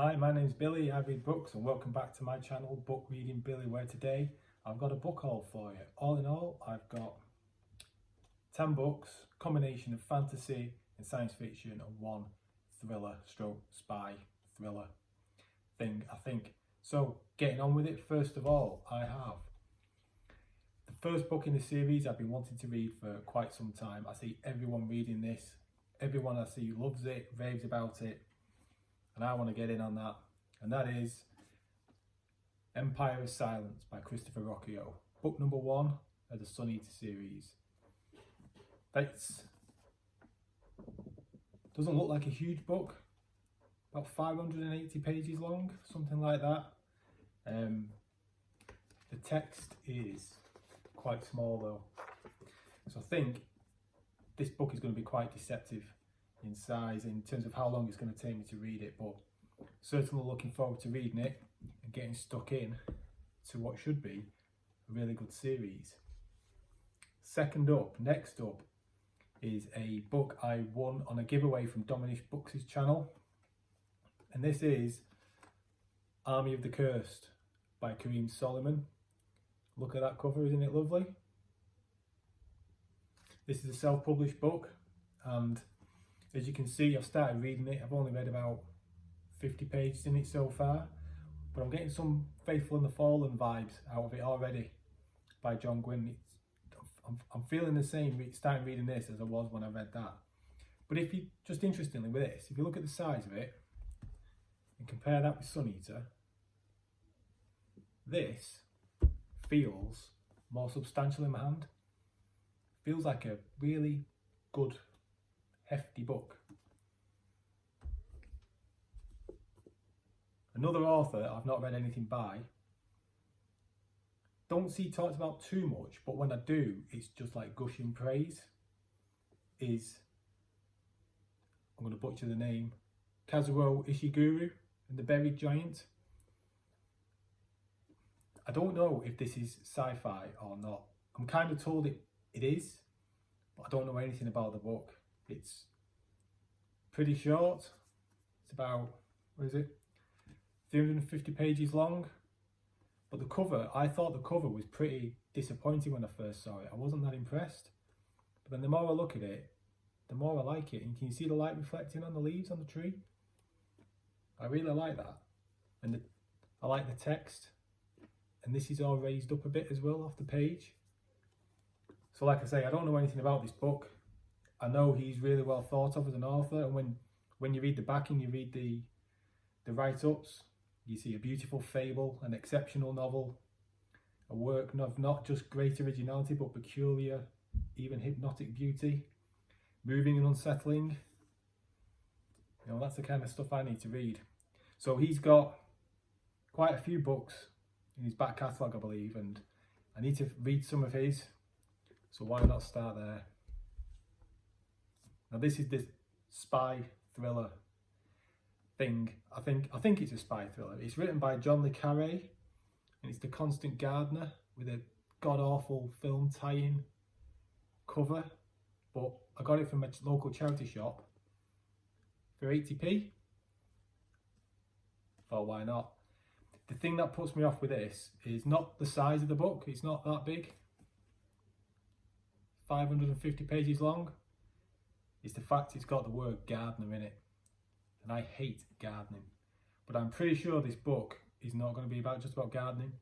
Hi, my name's Billy, I read books, and welcome back to my channel, Book Reading Billy, where today I've got a book haul for you. All in all, I've got 10 books, combination of fantasy and science fiction, and one thriller stroke spy thriller thing, I think. So, getting on with it, first of all, I have the first book in the series I've been wanting to read for quite some time. I see everyone reading this, everyone I see loves it, raves about it, and I want to get in on that, and that is Empire of Silence by Christopher Rocchio. Book number 1 of the Sun Eater series. That's doesn't look like a huge book, about 580 pages long, something like that. The text is quite small though, so I think this book is going to be quite deceptive in size in terms of how long it's going to take me to read it, but certainly looking forward to reading it and getting stuck in to what should be a really good series. Next up is a book I won on a giveaway from Dominish Books' channel, and this is Army of the Cursed by Kareem Solomon. Look at that cover, isn't it lovely? This is a self-published book, and as you can see, I've started reading it. I've only read about 50 pages in it so far, but I'm getting some Faithful and the Fallen vibes out of it already by John Gwynne. I'm feeling the same starting reading this as I was when I read that. But if you, just interestingly with this, if you look at the size of it and compare that with Sun Eater, this feels more substantial in my hand. Feels like a really good, hefty book. Another author I've not read anything by, don't see talked about too much, but when I do, it's just like gushing praise, is, I'm going to butcher the name, Kazuo Ishiguru and the Buried Giant. I don't know if this is sci-fi or not. I'm kind of told it is, but I don't know anything about the book. It's pretty short. It's about, what is it, 350 pages long. But the cover, I thought the cover was pretty disappointing when I first saw it. I wasn't that impressed. But then the more I look at it, the more I like it. And can you see the light reflecting on the leaves on the tree? I really like that. And I like the text. And this is all raised up a bit as well off the page. So like I say, I don't know anything about this book. I know he's really well thought of as an author, and when you read the backing, you read the write-ups, you see a beautiful fable, an exceptional novel, a work of not just great originality but peculiar, even hypnotic beauty, moving and unsettling. You know, that's the kind of stuff I need to read. So he's got quite a few books in his back catalogue, I believe, and I need to read some of his, so why not start there? Now this is this spy thriller thing. I think it's a spy thriller. It's written by John le Carré, and it's The Constant Gardener with a god-awful film tie-in cover, but I got it from a local charity shop for 80p. Thought, why not? The thing that puts me off with this is not the size of the book. It's not that big. 550 pages long. It's the fact it's got the word gardener in it, and I hate gardening, but I'm pretty sure this book is not going to be just about gardening.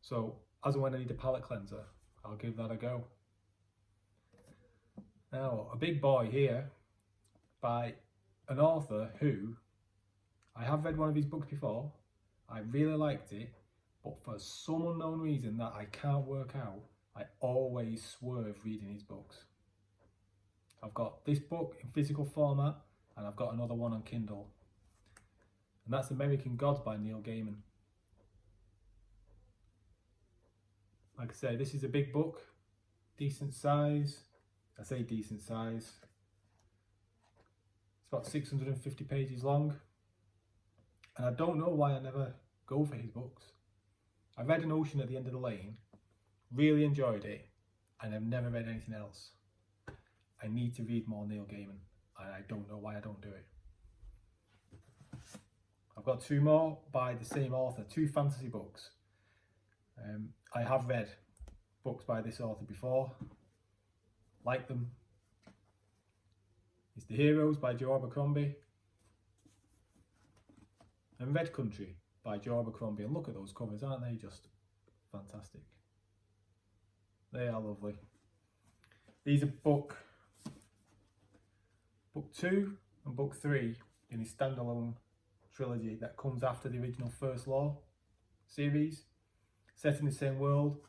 So as and when I need a palate cleanser, I'll give that a go. Now, a big boy here by an author who I have read one of his books before. I really liked it, but for some unknown reason that I can't work out, I always swerve reading his books. I've got this book in physical format, and I've got another one on Kindle, and that's American Gods by Neil Gaiman. Like I say, this is a big book, decent size. I say decent size. It's about 650 pages long, and I don't know why I never go for his books. I read An Ocean at the End of the Lane, really enjoyed it, and I've never read anything else. I need to read more Neil Gaiman, and I don't know why I don't do it. I've got 2 more by the same author, 2 fantasy books. I have read books by this author before, like them. It's The Heroes by Joe Abercrombie and Red Country by Joe Abercrombie. And look at those covers, aren't they just fantastic? They are lovely. These are book 2 and book 3 in his standalone trilogy that comes after the original First Law series, set in the same world.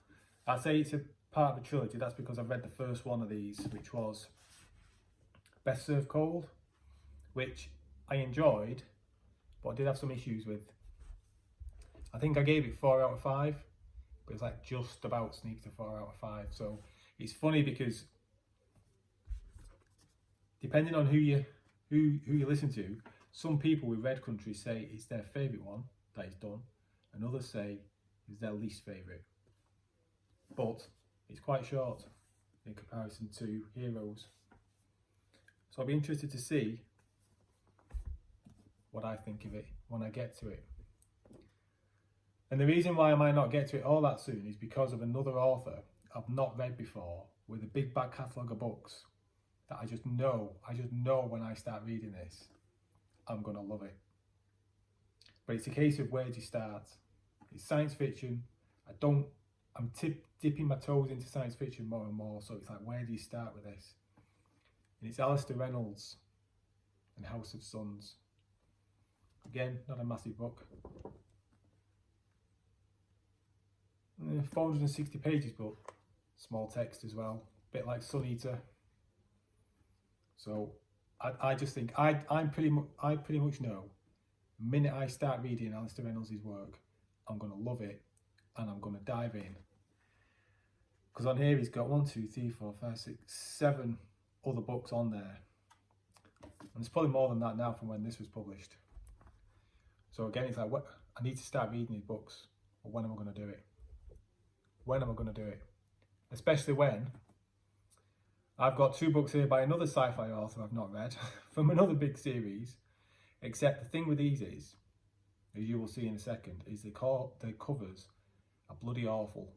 I say it's a part of a trilogy, that's because I've read the first one of these, which was Best Served Cold, which I enjoyed, but I did have some issues with. I think I gave it 4 out of 5, but it's like just about sneaked to 4 out of 5. So it's funny because depending on who you listen to, some people with Red Country say it's their favourite one that he's done, and others say it's their least favourite. But it's quite short in comparison to Heroes. So I'll be interested to see what I think of it when I get to it. And the reason why I might not get to it all that soon is because of another author I've not read before with a big back catalogue of books that I just know when I start reading this, I'm going to love it. But it's a case of where do you start? It's science fiction. I'm dipping my toes into science fiction more and more, so it's like, where do you start with this? And it's Alistair Reynolds and House of Suns. Again, not a massive book. 460 pages, but small text as well, a bit like Sun Eater. So I just think I pretty much know the minute I start reading Alistair Reynolds' work, I'm gonna love it and I'm gonna dive in. Because on here he's got 1, 2, 3, 4, 5, 6, 7 other books on there, and there's probably more than that now from when this was published. So again, it's like, what, I need to start reading these books, but when am I going to do it? When am I going to do it? Especially when I've got 2 books here by another sci-fi author I've not read from another big series. Except the thing with these is, as you will see in a second, is the covers are bloody awful.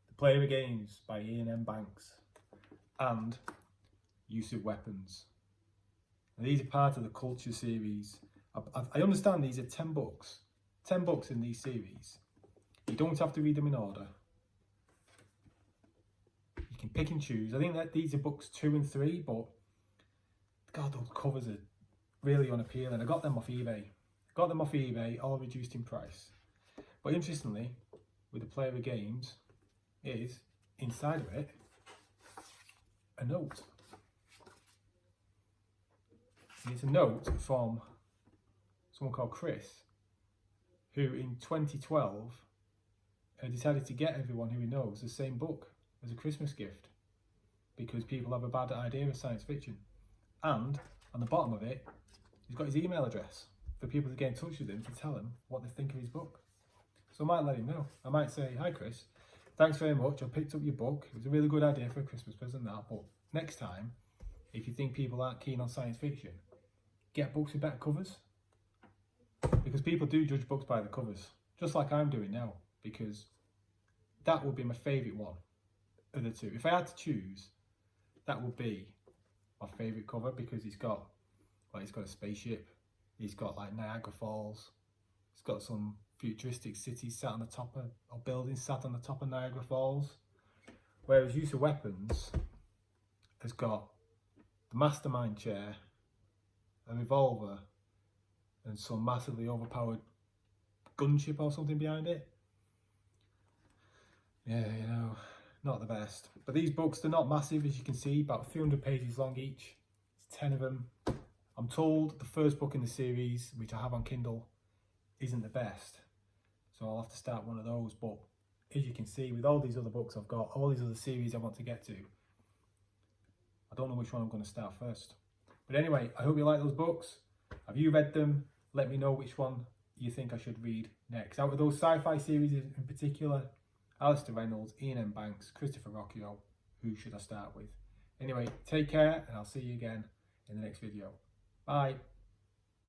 The Player of Games by Ian M. Banks and Use of Weapons. And these are part of the Culture series. I understand these are 10 books. 10 books in these series. You don't have to read them in order. You can pick and choose. I think that these are books 2 and 3, but God, those covers are really unappealing. I got them off eBay. All reduced in price. But interestingly, with the Player of Games, is inside of it a note. And it's a note from someone called Chris, who in 2012 decided to get everyone who he knows the same book as a Christmas gift because people have a bad idea of science fiction. And on the bottom of it, he's got his email address for people to get in touch with him to tell him what they think of his book. So I might let him know. I might say, hi Chris, thanks very much, I picked up your book. It was a really good idea for a Christmas present, that, but next time, if you think people aren't keen on science fiction, get books with better covers. Because people do judge books by the covers, just like I'm doing now, because that would be my favourite one of the 2. If I had to choose, that would be my favourite cover because it's got a spaceship, it's got like Niagara Falls, it's got some futuristic cities sat on the top of, or buildings sat on the top of Niagara Falls. Whereas Use of Weapons has got the mastermind chair, a revolver, and some massively overpowered gunship or something behind it. Yeah, you know, not the best. But these books, they're not massive, as you can see, about 300 pages long each. It's 10 of them. I'm told the first book in the series, which I have on Kindle, isn't the best. So I'll have to start one of those. But as you can see, with all these other books I've got, all these other series I want to get to, I don't know which one I'm going to start first. But anyway, I hope you like those books. Have you read them? Let me know which one you think I should read next. Out of those sci-fi series in particular, Alistair Reynolds, Ian M. Banks, Christopher Rocchio, who should I start with? Anyway, take care and I'll see you again in the next video. Bye.